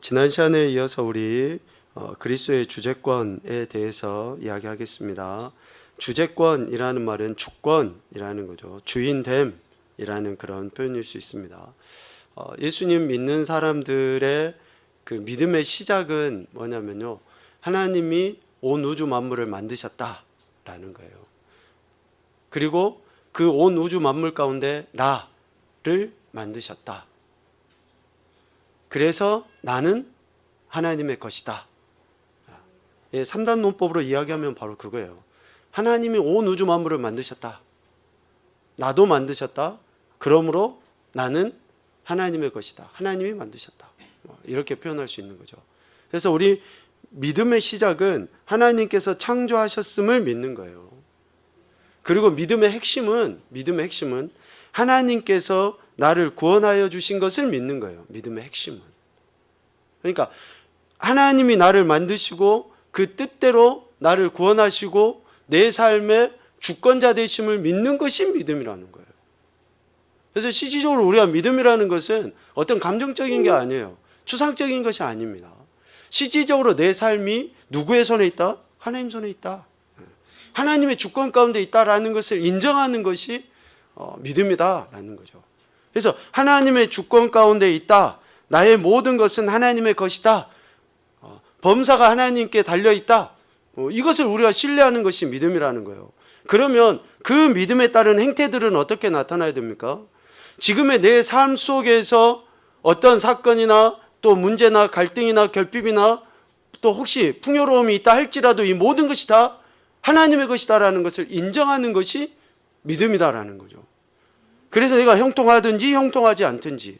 지난 시간에 이어서 우리 그리스도의 주재권에 대해서 이야기하겠습니다. 주재권이라는 말은 주권이라는 거죠. 주인됨이라는 그런 표현일 수 있습니다. 예수님 믿는 사람들의 그 믿음의 시작은 뭐냐면요, 하나님이 온 우주 만물을 만드셨다라는 거예요. 그리고 그 온 우주 만물 가운데 나를 만드셨다. 그래서 나는 하나님의 것이다. 3단 논법으로 이야기하면 바로 그거예요. 하나님이 온 우주 만물을 만드셨다. 나도 만드셨다. 그러므로 나는 하나님의 것이다. 하나님이 만드셨다. 이렇게 표현할 수 있는 거죠. 그래서 우리 믿음의 시작은 하나님께서 창조하셨음을 믿는 거예요. 그리고 믿음의 핵심은 하나님께서 나를 구원하여 주신 것을 믿는 거예요. 믿음의 핵심은. 그러니까 하나님이 나를 만드시고 그 뜻대로 나를 구원하시고 내 삶의 주권자 되심을 믿는 것이 믿음이라는 거예요. 그래서 실질적으로 우리가 믿음이라는 것은 어떤 감정적인 게 아니에요. 추상적인 것이 아닙니다. 실질적으로 내 삶이 누구의 손에 있다? 하나님 손에 있다. 하나님의 주권 가운데 있다라는 것을 인정하는 것이 믿음이다라는 거죠. 그래서 하나님의 주권 가운데 있다. 나의 모든 것은 하나님의 것이다. 범사가 하나님께 달려있다. 이것을 우리가 신뢰하는 것이 믿음이라는 거예요. 그러면 그 믿음에 따른 행태들은 어떻게 나타나야 됩니까? 지금의 내 삶 속에서 어떤 사건이나 또 문제나 갈등이나 결핍이나 또 혹시 풍요로움이 있다 할지라도 이 모든 것이 다 하나님의 것이다라는 것을 인정하는 것이 믿음이다라는 거죠. 그래서 내가 형통하든지 형통하지 않든지,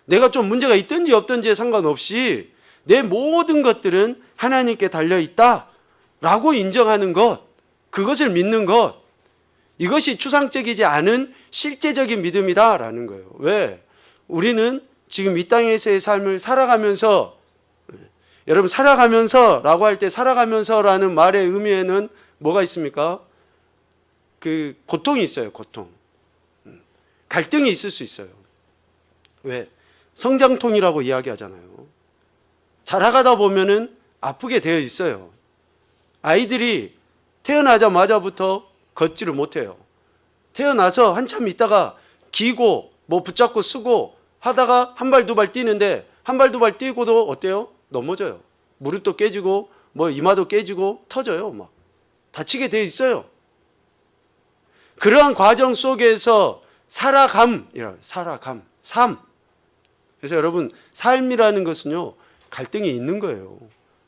내가 좀 문제가 있든지 없든지에 상관없이 내 모든 것들은 하나님께 달려있다라고 인정하는 것, 그것을 믿는 것, 이것이 추상적이지 않은 실제적인 믿음이다라는 거예요. 왜? 우리는 지금 이 땅에서의 삶을 살아가면서, 여러분 살아가면서라고 할 때 살아가면서라는 말의 의미에는 뭐가 있습니까? 그 고통이 있어요. 고통. 갈등이 있을 수 있어요. 왜? 성장통이라고 이야기하잖아요. 자라가다 보면은 아프게 되어 있어요. 아이들이 태어나자마자부터 걷지를 못해요. 태어나서 한참 있다가 기고 뭐 붙잡고 쓰고 하다가 한 발 두 발 뛰는데 한 발 두 발 뛰고도 어때요? 넘어져요. 무릎도 깨지고 뭐 이마도 깨지고 터져요. 막 다치게 되어 있어요. 그러한 과정 속에서 삶. 그래서 여러분, 삶이라는 것은요, 갈등이 있는 거예요.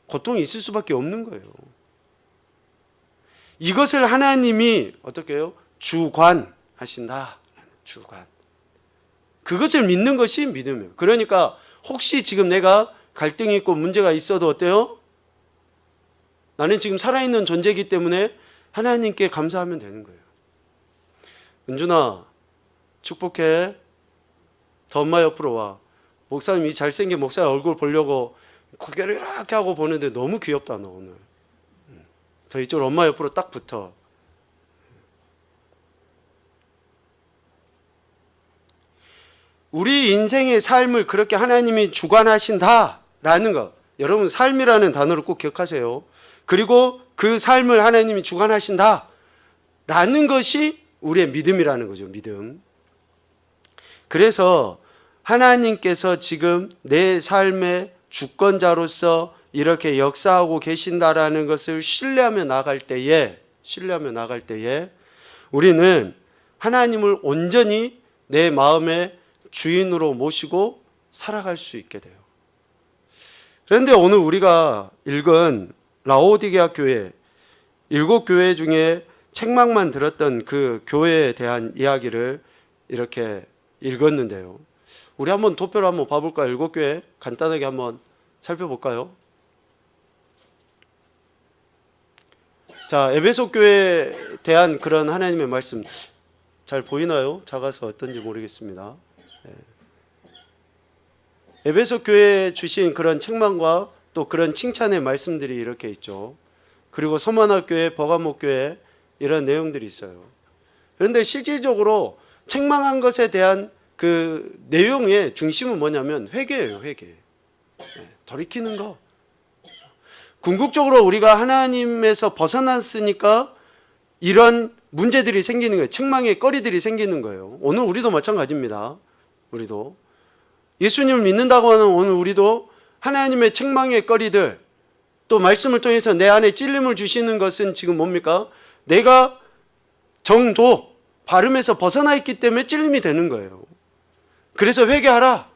고통이 있을 수밖에 없는 거예요. 이것을 하나님이 어떻게 해요? 주관하신다. 주관. 그것을 믿는 것이 믿음이에요. 그러니까 혹시 지금 내가 갈등이 있고 문제가 있어도 어때요? 나는 지금 살아있는 존재이기 때문에 하나님께 감사하면 되는 거예요. 은준아, 축복해. 더 엄마 옆으로 와. 목사님, 이 잘생긴 목사의 얼굴 보려고 고개를 이렇게 하고 보는데 너무 귀엽다 너 오늘. 더 이쪽으로 엄마 옆으로 딱 붙어. 우리 인생의 삶을 그렇게 하나님이 주관하신다라는 것, 여러분 삶이라는 단어를 꼭 기억하세요. 그리고 그 삶을 하나님이 주관하신다라는 것이 우리의 믿음이라는 거죠. 믿음. 그래서 하나님께서 지금 내 삶의 주권자로서 이렇게 역사하고 계신다라는 것을 신뢰하며 나갈 때에 우리는 하나님을 온전히 내 마음의 주인으로 모시고 살아갈 수 있게 돼요. 그런데 오늘 우리가 읽은 라오디게아 교회, 7교회 중에 책망만 들었던 그 교회에 대한 이야기를 이렇게 읽었는데요. 우리 한번 도표를 한번 봐볼까요? 7교회 간단하게 한번 살펴볼까요? 자, 에베소 교회에 대한 그런 하나님의 말씀 잘 보이나요? 작아서 어떤지 모르겠습니다. 에베소 교회에 주신 그런 책망과 또 그런 칭찬의 말씀들이 이렇게 있죠. 그리고 서머나 교회, 버가모 교회 이런 내용들이 있어요. 그런데 실질적으로 책망한 것에 대한 그 내용의 중심은 뭐냐면 회개예요. 회개. 돌이키는 거. 궁극적으로 우리가 하나님에서 벗어났으니까 이런 문제들이 생기는 거예요. 책망의 거리들이 생기는 거예요. 오늘 우리도 마찬가지입니다. 우리도 예수님을 믿는다고 하는 오늘 우리도 하나님의 책망의 거리들, 또 말씀을 통해서 내 안에 찔림을 주시는 것은 지금 뭡니까? 내가 정도, 바름에서 벗어나 있기 때문에 찔림이 되는 거예요. 그래서 회개하라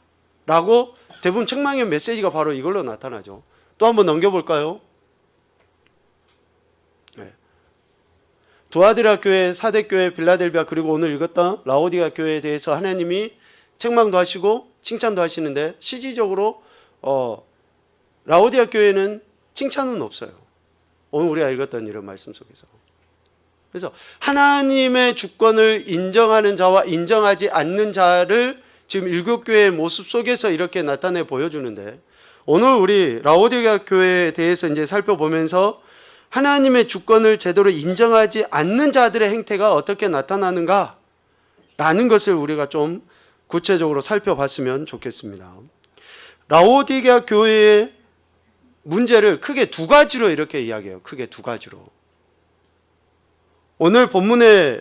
라고 대부분 책망의 메시지가 바로 이걸로 나타나죠. 또 한번 넘겨볼까요? 네. 두아디라 교회, 사대교회, 빌라델비아, 그리고 오늘 읽었던 라오디가 교회에 대해서 하나님이 책망도 하시고 칭찬도 하시는데, 실질적으로 라오디가 교회는 칭찬은 없어요. 오늘 우리가 읽었던 이런 말씀 속에서. 그래서 하나님의 주권을 인정하는 자와 인정하지 않는 자를 지금 일곱 교회의 모습 속에서 이렇게 나타내 보여주는데, 오늘 우리 라오디가 교회에 대해서 이제 살펴보면서 하나님의 주권을 제대로 인정하지 않는 자들의 행태가 어떻게 나타나는가 라는 것을 우리가 좀 구체적으로 살펴봤으면 좋겠습니다. 라오디가 교회의 문제를 크게 두 가지로 이렇게 이야기해요. 크게 두 가지로. 오늘 본문에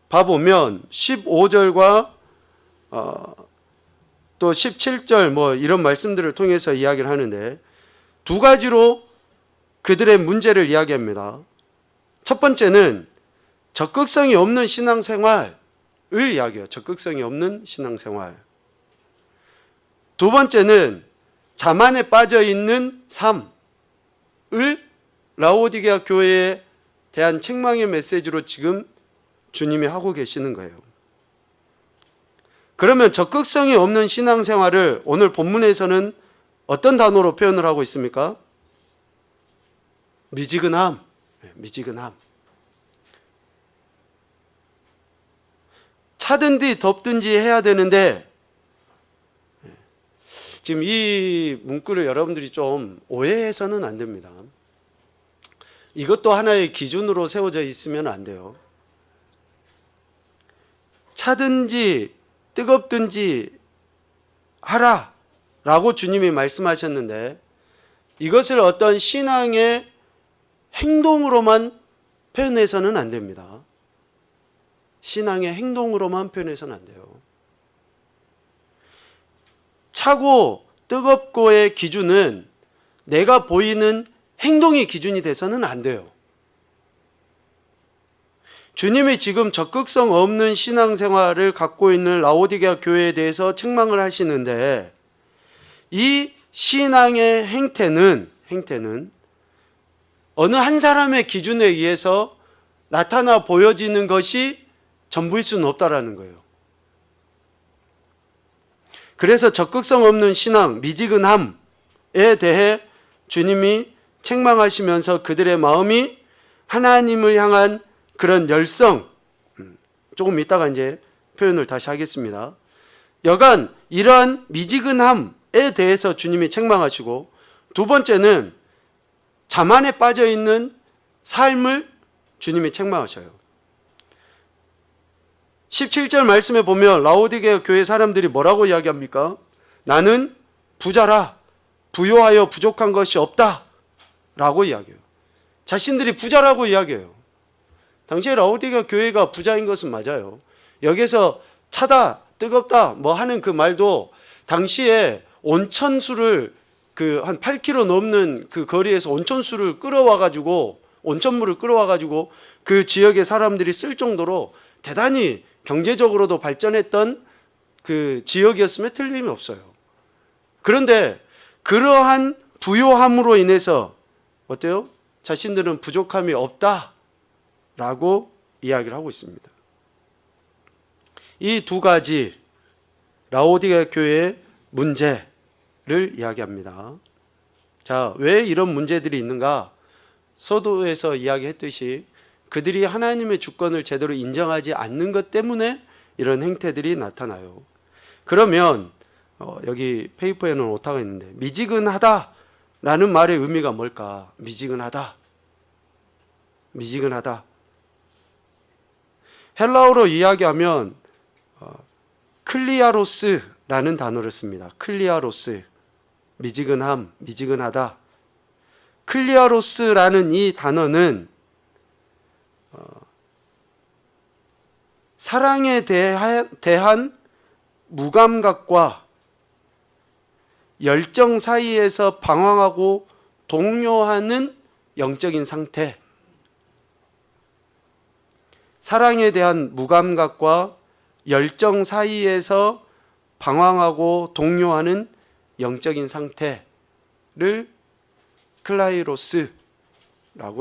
봐보면 15절과 또 17절 뭐 이런 말씀들을 통해서 이야기를 하는데, 두 가지로 그들의 문제를 이야기합니다. 첫 번째는 적극성이 없는 신앙생활을 이야기해요. 적극성이 없는 신앙생활. 두 번째는 자만에 빠져 있는 삶을 라오디게아 교회에 대한 책망의 메시지로 지금 주님이 하고 계시는 거예요. 그러면 적극성이 없는 신앙생활을 오늘 본문에서는 어떤 단어로 표현을 하고 있습니까? 미지근함. 미지근함. 차든지 덥든지 해야 되는데, 지금 이 문구를 여러분들이 좀 오해해서는 안 됩니다. 이것도 하나의 기준으로 세워져 있으면 안 돼요. 차든지 뜨겁든지 하라 라고 주님이 말씀하셨는데, 이것을 어떤 신앙의 행동으로만 표현해서는 안 됩니다. 신앙의 행동으로만 표현해서는 안 돼요. 차고 뜨겁고의 기준은 내가 보이는 행동이 기준이 돼서는 안 돼요. 주님이 지금 적극성 없는 신앙생활을 갖고 있는 라오디게아 교회에 대해서 책망을 하시는데, 이 신앙의 행태는 어느 한 사람의 기준에 의해서 나타나 보여지는 것이 전부일 수는 없다라는 거예요. 그래서 적극성 없는 신앙, 미지근함에 대해 주님이 책망하시면서 그들의 마음이 하나님을 향한 그런 열성, 조금 이따가 이제 표현을 다시 하겠습니다. 여간 이러한 미지근함에 대해서 주님이 책망하시고, 두 번째는 자만에 빠져 있는 삶을 주님이 책망하셔요. 17절 말씀에 보면 라오디게아 교회 사람들이 뭐라고 이야기합니까? 나는 부자라, 부요하여 부족한 것이 없다 라고 이야기해요. 자신들이 부자라고 이야기해요. 당시에 라오디게아 교회가 부자인 것은 맞아요. 여기서 차다, 뜨겁다 뭐 하는 그 말도 당시에 온천수를 한 8km 넘는 그 거리에서 온천수를 온천물을 끌어와가지고 그 지역의 사람들이 쓸 정도로 대단히 경제적으로도 발전했던 그 지역이었음에 틀림이 없어요. 그런데 그러한 부요함으로 인해서 어때요? 자신들은 부족함이 없다라고 이야기를 하고 있습니다. 이 두 가지 라오디게아 교회의 문제를 이야기합니다. 자, 왜 이런 문제들이 있는가? 서도에서 이야기했듯이 그들이 하나님의 주권을 제대로 인정하지 않는 것 때문에 이런 행태들이 나타나요. 그러면 여기 페이퍼에는 오타가 있는데, 미지근하다라는 말의 의미가 뭘까? 미지근하다. 헬라어로 이야기하면 클리아로스라는 단어를 씁니다. 클리아로스. 미지근함, 미지근하다. 클리아로스라는 이 단어는 사랑에 대한 무감각과 열정 사이에서 방황하고 동요하는 영적인 상태. 사랑에 대한 무감각과 열정 사이에서 방황하고 동요하는 영적인 상태를 클라이로스라고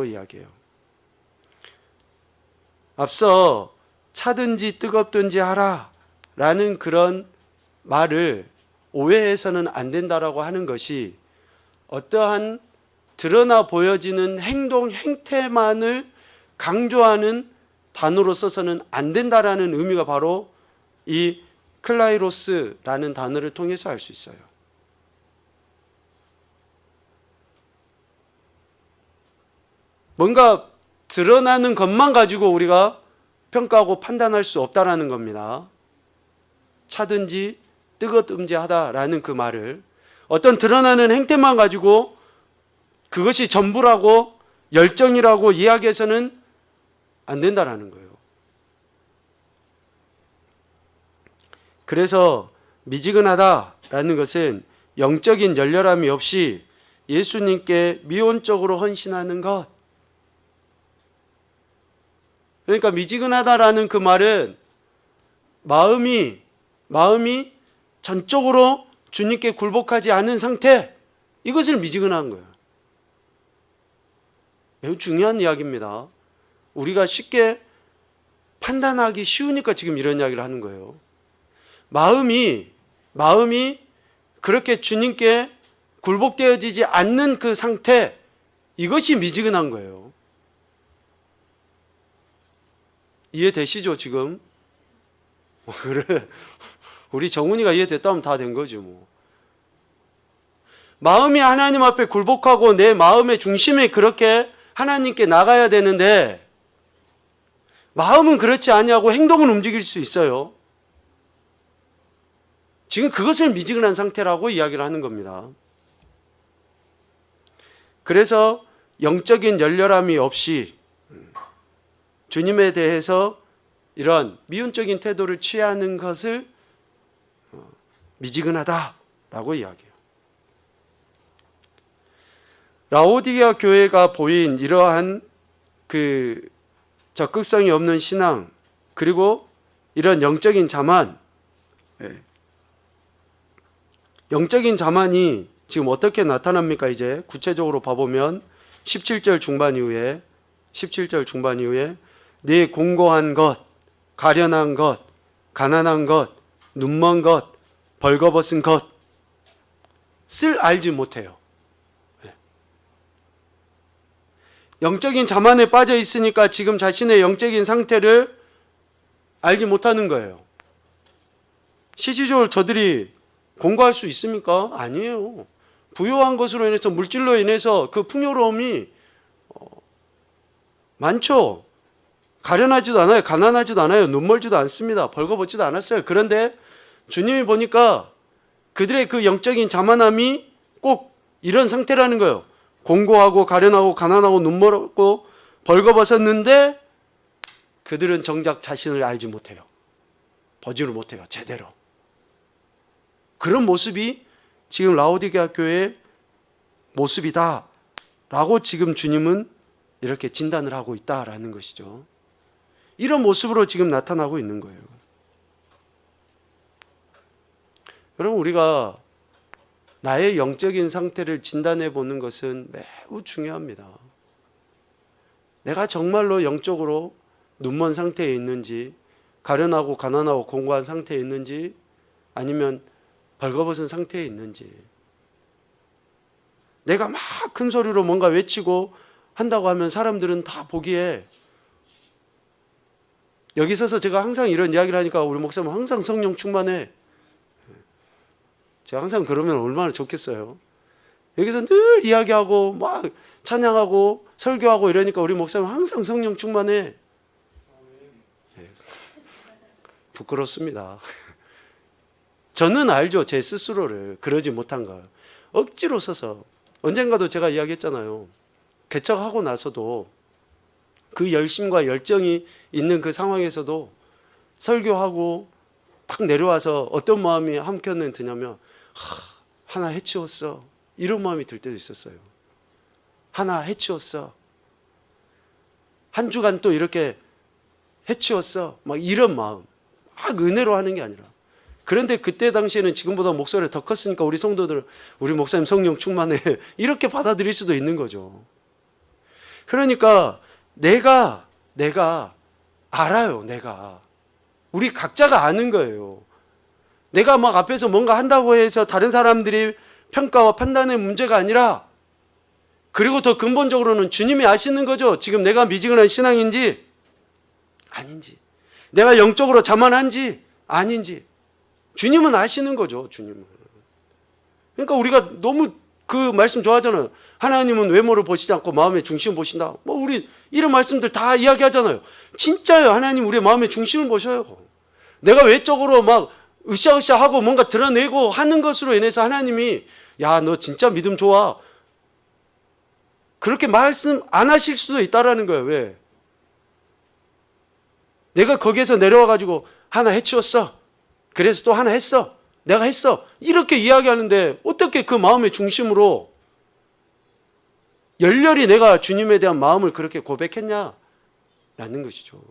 이야기해요. 앞서 차든지 뜨겁든지 하라 라는 그런 말을 오해해서는 안 된다라고 하는 것이 어떠한 드러나 보여지는 행동, 행태만을 강조하는 단어로 써서는 안 된다라는 의미가 바로 이 클라이로스라는 단어를 통해서 알 수 있어요. 뭔가 드러나는 것만 가지고 우리가 평가하고 판단할 수 없다라는 겁니다. 차든지 뜨겁든지 하다라는 그 말을 어떤 드러나는 행태만 가지고 그것이 전부라고 열정이라고 이야기해서는 안 된다라는 거예요. 그래서 미지근하다라는 것은 영적인 열렬함이 없이 예수님께 미온적으로 헌신하는 것. 그러니까 미지근하다라는 그 말은 마음이 전적으로 주님께 굴복하지 않은 상태, 이것을 미지근한 거예요. 매우 중요한 이야기입니다. 우리가 쉽게 판단하기 쉬우니까 지금 이런 이야기를 하는 거예요. 마음이 그렇게 주님께 굴복되어지지 않는 그 상태, 이것이 미지근한 거예요. 이해되시죠 지금? 그래, 우리 정훈이가 이해됐다면 다 된 거지 뭐. 마음이 하나님 앞에 굴복하고 내 마음의 중심에 그렇게 하나님께 나가야 되는데 마음은 그렇지 아니하고 행동은 움직일 수 있어요. 지금 그것을 미지근한 상태라고 이야기를 하는 겁니다. 그래서 영적인 열렬함이 없이 주님에 대해서 이런 미운적인 태도를 취하는 것을 미지근하다라고 이야기해요. 라오디게아 교회가 보인 이러한 그 적극성이 없는 신앙, 그리고 이런 영적인 자만, 영적인 자만이 지금 어떻게 나타납니까? 이제 구체적으로 봐보면 17절 중반 이후에 네 공고한 것, 가련한 것, 가난한 것, 눈먼 것, 벌거벗은 것을 알지 못해요. 영적인 자만에 빠져 있으니까 지금 자신의 영적인 상태를 알지 못하는 거예요. 실질적으로 저들이 공고할 수 있습니까? 아니에요. 부요한 것으로 인해서, 물질로 인해서 그 풍요로움이 많죠. 가련하지도 않아요. 가난하지도 않아요. 눈멀지도 않습니다. 벌거벗지도 않았어요. 그런데 주님이 보니까 그들의 그 영적인 자만함이 꼭 이런 상태라는 거예요. 공고하고 가련하고 가난하고 눈멀고 벌거벗었는데 그들은 정작 자신을 알지 못해요. 보지를 못해요. 제대로. 그런 모습이 지금 라오디게아 교회의 모습이다 라고 지금 주님은 이렇게 진단을 하고 있다라는 것이죠. 이런 모습으로 지금 나타나고 있는 거예요. 여러분, 우리가 나의 영적인 상태를 진단해 보는 것은 매우 중요합니다. 내가 정말로 영적으로 눈먼 상태에 있는지, 가련하고 가난하고 공고한 상태에 있는지, 아니면 벌거벗은 상태에 있는지, 내가 막 큰 소리로 뭔가 외치고 한다고 하면 사람들은 다 보기에, 여기 서서 제가 항상 이런 이야기를 하니까 우리 목사님 항상 성령 충만해. 제가 항상 그러면 얼마나 좋겠어요. 여기서 늘 이야기하고 막 찬양하고 설교하고 이러니까 우리 목사님 항상 성령 충만해. 부끄럽습니다. 저는 알죠. 제 스스로를 그러지 못한 걸. 억지로 써서, 언젠가도 제가 이야기했잖아요. 개척하고 나서도 그 열심과 열정이 있는 그 상황에서도 설교하고 딱 내려와서 어떤 마음이 한켠은 드냐면 하나 해치웠어, 이런 마음이 들 때도 있었어요. 하나 해치웠어, 한 주간 또 이렇게 해치웠어, 막 이런 마음, 막 은혜로 하는 게 아니라. 그런데 그때 당시에는 지금보다 목소리가 더 컸으니까 우리 성도들, 우리 목사님 성령 충만해, 이렇게 받아들일 수도 있는 거죠. 그러니까 내가 알아요. 우리 각자가 아는 거예요. 내가 막 앞에서 뭔가 한다고 해서 다른 사람들이 평가와 판단의 문제가 아니라, 그리고 더 근본적으로는 주님이 아시는 거죠. 지금 내가 미지근한 신앙인지 아닌지, 내가 영적으로 자만한지 아닌지 주님은 아시는 거죠. 주님은. 그러니까 우리가 너무 그 말씀 좋아하잖아요. 하나님은 외모를 보시지 않고 마음의 중심을 보신다. 뭐 우리 이런 말씀들 다 이야기하잖아요. 진짜요. 하나님 우리의 마음의 중심을 보셔요. 내가 외적으로 막 으쌰으쌰하고 뭔가 드러내고 하는 것으로 인해서 하나님이 야, 너 진짜 믿음 좋아, 그렇게 말씀 안 하실 수도 있다라는 거예요. 왜? 내가 거기에서 내려와 가지고 하나 해치웠어, 그래서 또 하나 했어, 내가 했어, 이렇게 이야기하는데 어떻게 그 마음의 중심으로 열렬히 내가 주님에 대한 마음을 그렇게 고백했냐라는 것이죠.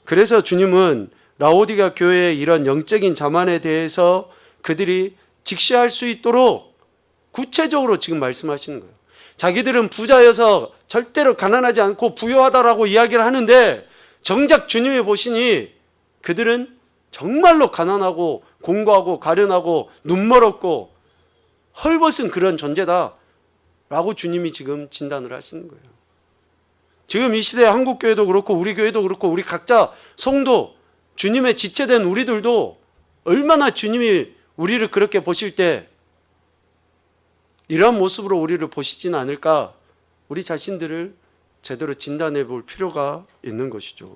그래서 주님은 라오디가 교회의 이런 영적인 자만에 대해서 그들이 직시할 수 있도록 구체적으로 지금 말씀하시는 거예요. 자기들은 부자여서 절대로 가난하지 않고 부유하다라고 이야기를 하는데, 정작 주님이 보시니 그들은 정말로 가난하고 공고하고 가련하고 눈멀었고 헐벗은 그런 존재다라고 주님이 지금 진단을 하시는 거예요. 지금 이 시대 한국교회도 그렇고 우리 교회도 그렇고 우리 각자 성도, 주님의 지체된 우리들도 얼마나 주님이 우리를 그렇게 보실 때 이러한 모습으로 우리를 보시지는 않을까, 우리 자신들을 제대로 진단해 볼 필요가 있는 것이죠.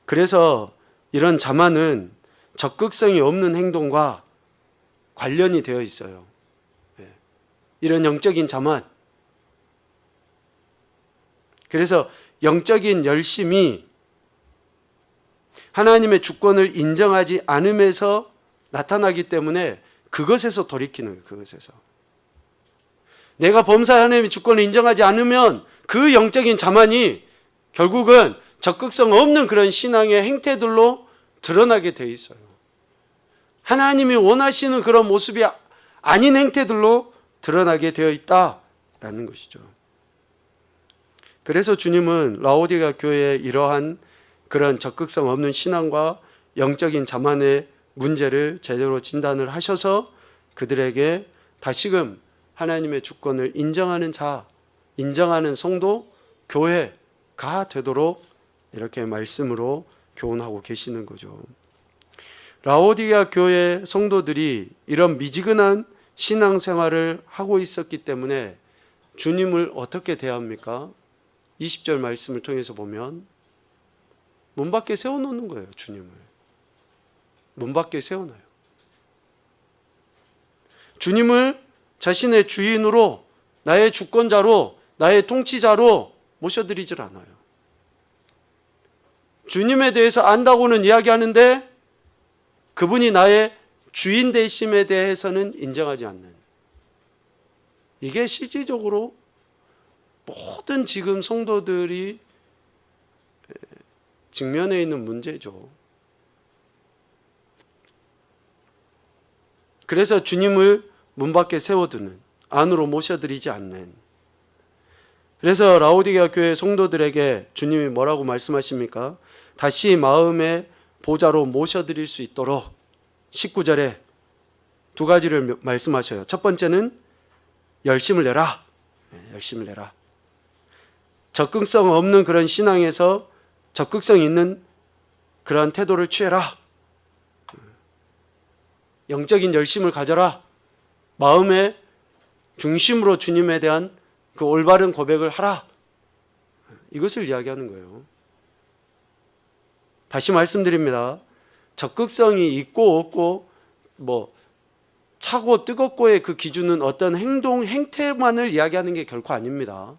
그래서 이런 자만은 적극성이 없는 행동과 관련이 되어 있어요. 이런 영적인 자만, 그래서 영적인 열심이 하나님의 주권을 인정하지 않음에서 나타나기 때문에 그것에서 돌이키는 거예요. 그것에서 내가 범사에 하나님의 주권을 인정하지 않으면 그 영적인 자만이 결국은 적극성 없는 그런 신앙의 행태들로 드러나게 돼 있어요. 하나님이 원하시는 그런 모습이 아닌 행태들로 드러나게 되어 있다라는 것이죠. 그래서 주님은 라오디가 교회의 이러한 그런 적극성 없는 신앙과 영적인 자만의 문제를 제대로 진단을 하셔서 그들에게 다시금 하나님의 주권을 인정하는 자, 인정하는 성도, 교회가 되도록 이렇게 말씀으로 교훈하고 계시는 거죠. 라오디가 교회 성도들이 이런 미지근한 신앙생활을 하고 있었기 때문에 주님을 어떻게 대합니까? 20절 말씀을 통해서 보면 문 밖에 세워놓는 거예요. 주님을 문 밖에 세워놔요. 주님을 자신의 주인으로, 나의 주권자로, 나의 통치자로 모셔드리질 않아요. 주님에 대해서 안다고는 이야기하는데 그분이 나의 주인 되심에 대해서는 인정하지 않는, 이게 실질적으로 모든 지금 성도들이 직면해 있는 문제죠. 그래서 주님을 문 밖에 세워두는, 안으로 모셔드리지 않는. 그래서 라오디게아 교회 성도들에게 주님이 뭐라고 말씀하십니까? 다시 마음의 보좌로 모셔드릴 수 있도록 19절에 두 가지를 말씀하셔요. 첫 번째는 열심을 내라. 열심을 내라. 적극성 없는 그런 신앙에서 적극성 있는 그러한 태도를 취해라. 영적인 열심을 가져라. 마음의 중심으로 주님에 대한 그 올바른 고백을 하라. 이것을 이야기하는 거예요. 다시 말씀드립니다. 적극성이 있고 없고 뭐 차고 뜨겁고의 그 기준은 어떤 행동, 행태만을 이야기하는 게 결코 아닙니다.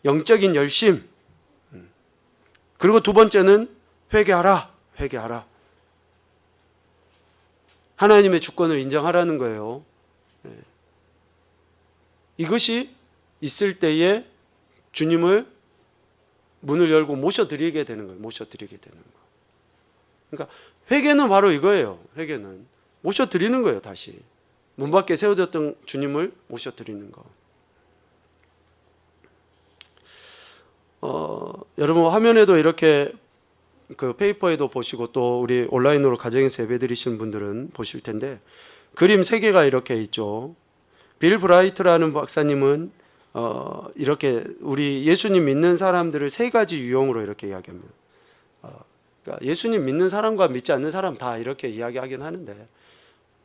영적인 열심. 그리고 두 번째는 회개하라. 회개하라. 하나님의 주권을 인정하라는 거예요. 이것이 있을 때에 주님을 문을 열고 모셔드리게 되는 거예요. 모셔드리게 되는 거. 그러니까 회개는 바로 이거예요. 회개는 모셔드리는 거예요. 다시 문 밖에 세워졌던 주님을 모셔드리는 거. 여러분 화면에도 이렇게 그 페이퍼에도 보시고 또 우리 온라인으로 가정에서 예배드리시는 분들은 보실 텐데 그림 3개가 이렇게 있죠. 빌 브라이트라는 박사님은 이렇게 우리 예수님 믿는 사람들을 3가지 유형으로 이렇게 이야기합니다. 그러니까 예수님 믿는 사람과 믿지 않는 사람 다 이렇게 이야기하긴 하는데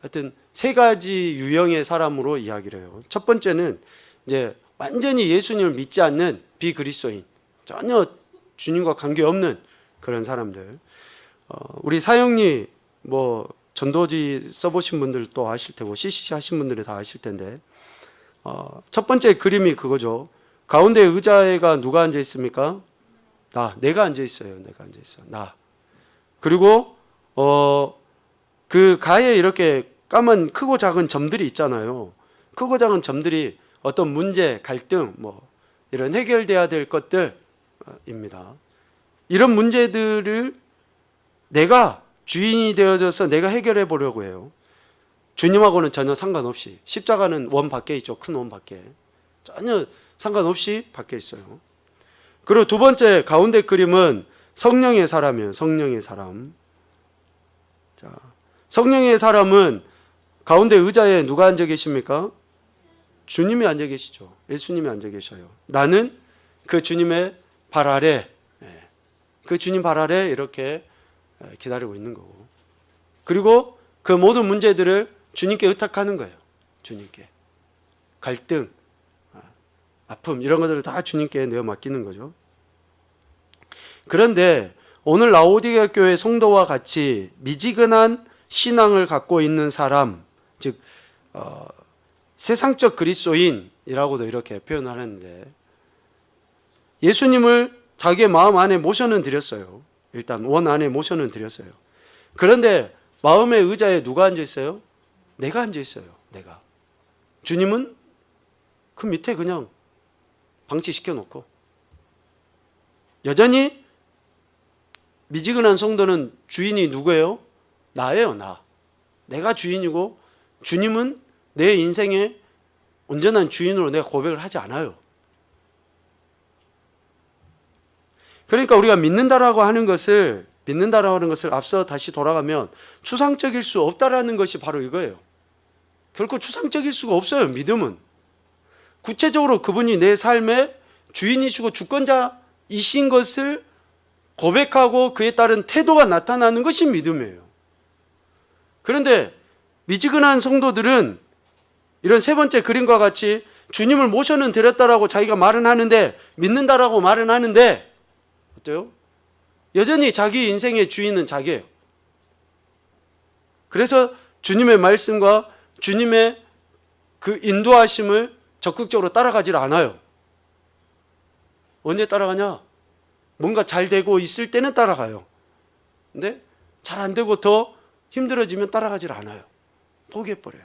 하여튼 3가지 유형의 사람으로 이야기를 해요. 첫 번째는 이제 완전히 예수님을 믿지 않는 비그리스도인, 전혀 주님과 관계없는 그런 사람들. 우리 사형리 뭐 전도지 써보신 분들도 아실 테고 CCC 하신 분들이 다 아실 텐데 첫 번째 그림이 그거죠. 가운데 의자에가 누가 앉아 있습니까? 내가 앉아 있어요. 내가 앉아 있어. 나. 그리고 그 가에 이렇게 까만 크고 작은 점들이 있잖아요. 크고 작은 점들이 어떤 문제, 갈등, 뭐 이런 해결돼야 될 것들입니다. 이런 문제들을 내가 주인이 되어져서 내가 해결해 보려고 해요. 주님하고는 전혀 상관없이. 십자가는 원 밖에 있죠. 큰 원 밖에. 전혀 상관없이 밖에 있어요. 그리고 두 번째 가운데 그림은 성령의 사람이에요. 성령의 사람. 자, 성령의 사람은 가운데 의자에 누가 앉아 계십니까? 주님이 앉아 계시죠. 예수님이 앉아 계셔요. 나는 그 주님의 발 아래, 그 주님 발 아래 이렇게 기다리고 있는 거고. 그리고 그 모든 문제들을 주님께 의탁하는 거예요. 주님께. 갈등, 아픔 이런 것들을 다 주님께 내어 맡기는 거죠. 그런데 오늘 라오디게아 교회 성도와 같이 미지근한 신앙을 갖고 있는 사람, 즉 세상적 그리스도인이라고도 이렇게 표현하는데 예수님을 자기의 마음 안에 모셔는 드렸어요. 일단 원 안에 모셔는 드렸어요. 그런데 마음의 의자에 누가 앉아 있어요? 내가 앉아 있어요. 내가. 주님은 그 밑에 그냥 방치시켜 놓고 여전히 미지근한 성도는 주인이 누구예요? 나예요. 나. 내가 주인이고 주님은 내 인생의 온전한 주인으로 내가 고백을 하지 않아요. 그러니까 우리가 믿는다라고 하는 것을 앞서 다시 돌아가면 추상적일 수 없다라는 것이 바로 이거예요. 결코 추상적일 수가 없어요. 믿음은. 구체적으로 그분이 내 삶의 주인이시고 주권자이신 것을 고백하고 그에 따른 태도가 나타나는 것이 믿음이에요. 그런데 미지근한 성도들은 이런 세 번째 그림과 같이 주님을 모셔는 드렸다라고 자기가 말은 하는데, 믿는다라고 말은 하는데 어때요? 여전히 자기 인생의 주인은 자기예요. 그래서 주님의 말씀과 주님의 그 인도하심을 적극적으로 따라가질 않아요. 언제 따라가냐? 뭔가 잘 되고 있을 때는 따라가요. 근데 잘 안 되고 더 힘들어지면 따라가질 않아요. 포기해버려요.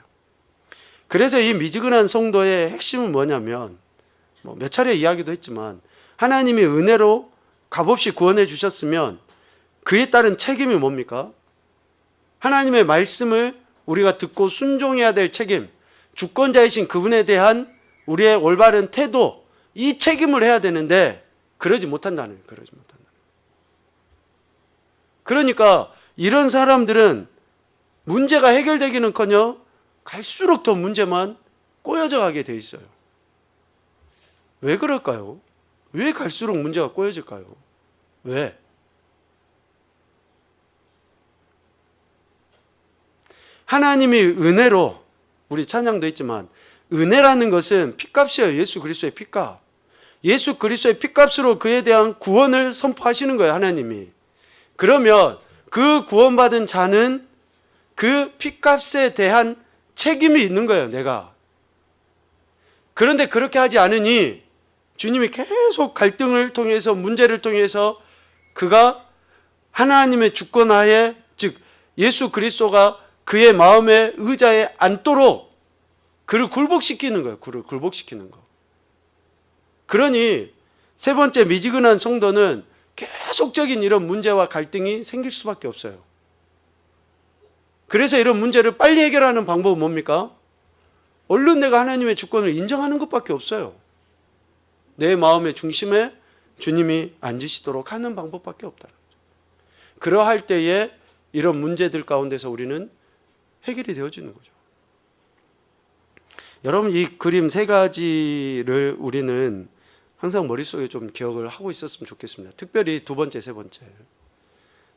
그래서 이 미지근한 성도의 핵심은 뭐냐면, 몇 차례 이야기도 했지만, 하나님이 은혜로 값없이 구원해 주셨으면 그에 따른 책임이 뭡니까? 하나님의 말씀을 우리가 듣고 순종해야 될 책임, 주권자이신 그분에 대한 우리의 올바른 태도, 이 책임을 해야 되는데 그러지 못한다는 거예요. 그러지 못한다는 거예요. 그러니까 이런 사람들은 문제가 해결되기는커녕 갈수록 더 문제만 꼬여져 가게 돼 있어요. 왜 그럴까요? 왜 갈수록 문제가 꼬여질까요? 왜? 하나님이 은혜로, 우리 찬양도 있지만 은혜라는 것은 핏값이에요. 예수 그리스도의 핏값. 예수 그리스도의 핏값으로 그에 대한 구원을 선포하시는 거예요. 하나님이. 그러면 그 구원받은 자는 그 핏값에 대한 책임이 있는 거예요, 내가. 그런데 그렇게 하지 않으니 주님이 계속 갈등을 통해서, 문제를 통해서 그가 하나님의 주권하에, 즉 예수 그리스도가 그의 마음의 의자에 앉도록 그를 굴복시키는 거예요. 그를 굴복시키는 거. 그러니 세 번째, 미지근한 성도는 계속적인 이런 문제와 갈등이 생길 수밖에 없어요. 그래서 이런 문제를 빨리 해결하는 방법은 뭡니까? 얼른 내가 하나님의 주권을 인정하는 것밖에 없어요. 내 마음의 중심에 주님이 앉으시도록 하는 방법밖에 없다는 거죠. 그러할 때에 이런 문제들 가운데서 우리는 해결이 되어지는 거죠. 여러분, 이 그림 세 가지를 우리는 항상 머릿속에 좀 기억을 하고 있었으면 좋겠습니다. 특별히 두 번째, 세 번째.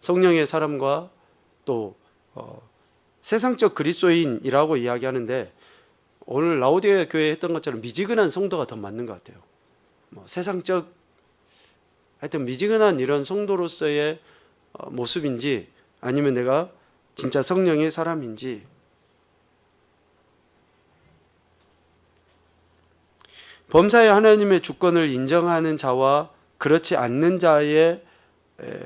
성령의 사람과 또 세상적 그리스도인이라고 이야기하는데, 오늘 라오디게아 교회에 했던 것처럼 미지근한 성도가 더 맞는 것 같아요. 세상적, 하여튼 미지근한 이런 성도로서의 모습인지, 아니면 내가 진짜 성령의 사람인지. 범사에 하나님의 주권을 인정하는 자와 그렇지 않는 자의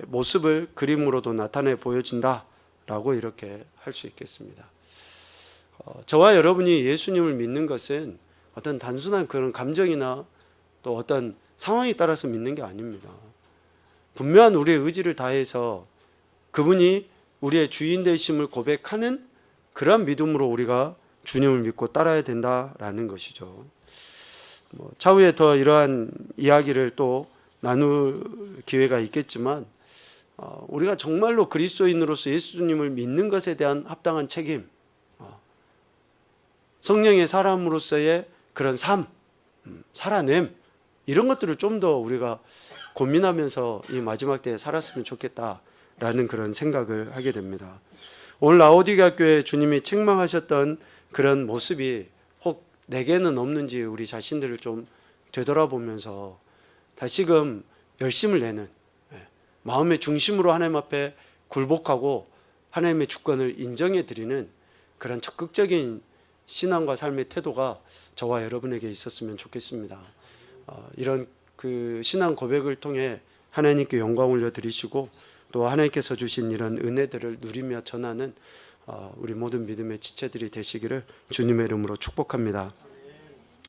모습을 그림으로도 나타내 보여준다라고 이렇게 할 수 있겠습니다. 저와 여러분이 예수님을 믿는 것은 어떤 단순한 그런 감정이나 또 어떤 상황에 따라서 믿는 게 아닙니다. 분명한 우리의 의지를 다해서 그분이 우리의 주인 되심을 고백하는 그런 믿음으로 우리가 주님을 믿고 따라야 된다라는 것이죠. 차후에 더 이러한 이야기를 또 나눌 기회가 있겠지만, 우리가 정말로 그리스도인으로서 예수님을 믿는 것에 대한 합당한 책임, 성령의 사람으로서의 그런 삶, 살아냄, 이런 것들을 좀 더 우리가 고민하면서 이 마지막 때에 살았으면 좋겠다라는 그런 생각을 하게 됩니다. 오늘 라오디게아 교회 주님이 책망하셨던 그런 모습이 혹 내게는 없는지 우리 자신들을 좀 되돌아보면서 다시금 열심을 내는, 마음의 중심으로 하나님 앞에 굴복하고 하나님의 주권을 인정해 드리는 그런 적극적인 신앙과 삶의 태도가 저와 여러분에게 있었으면 좋겠습니다. 이런 그 신앙 고백을 통해 하나님께 영광 올려드리시고 또 하나님께서 주신 이런 은혜들을 누리며 전하는 우리 모든 믿음의 지체들이 되시기를 주님의 이름으로 축복합니다.